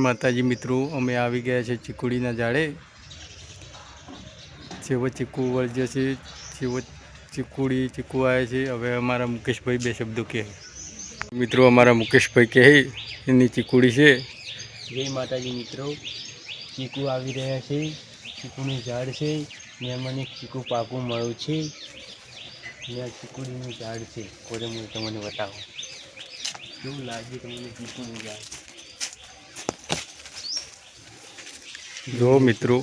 माताजी मित्रों, अमे आवी गया छे चीकुड़ीना झाड़े। जेवो चीकू वळजे छे जेवो चीकू आए छे। हवे अमारा मुकेश भाई बे शब्दों कहे। मित्रों अमारा मुकेश भाई कहे एनी चीकुड़ी छे। जय माताजी मित्रों, चीकू आवी रह्या छे। चीकूनुं झाड़ छे ने अमने चीकू पाकू मळ्युं छे ने आ चीकुड़ीनुं झाड़ छे। कोरे हुं तमने बतावुं केवुं लागे तमने चीकूनुं झाड़। जो मित्रों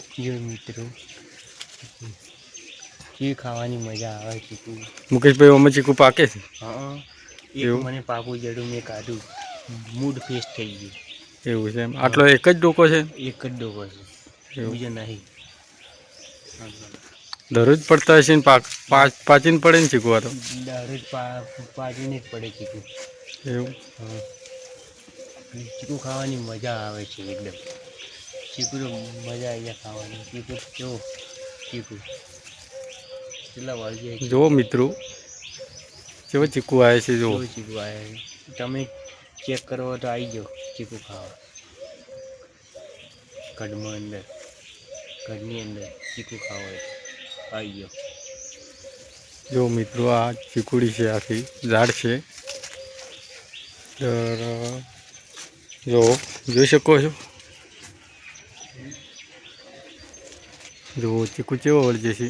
चीकू खावानी मजा आवे। चीकू मुकेश भाई ओमे चीकू पाके छे। हाँ, एक मने पाकू जड़ुं में काढुं, मूड फ्रेश थई गयुं। एवुं छे? आटलो एक ज डोको छे? एक ज डोको छे, बीजो नहीं। दररोज पड़ता हशे ने पाचीने पड़े ने चीकू? आ तो दररोज पाचीने ज पड़े चीकू। एवुं? हाँ, चीकू खावानी मजा आवे छे एकदम। चीकू तो मजा आई जाए खावानी। चीकू जो चीकू કેટલા વાગે जो मित्रों केवो चीकू आए छे। जो કેવો ચીકુ આયા છે તમે ચેક કરો તો આવી જાઓ ચીકુ ખાવા। કડમાં અંદર ઘરની અંદર ચીકુ ખાવા હોય આવી જાઓ। जो मित्रों आ चीकुड़ी छे, आखी झाड़ छे। जो જોઈ શકો છો जो चीकू केवो वळजे छे।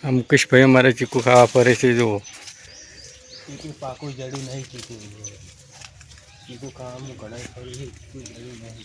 आ मुकेश भाई अमारे चीकू खावा फरे छे। जो चीकू पाकू जड़ू नहीं। चीकू चीकू खावा घणा फरी है। चीकू जड़ू नहीं।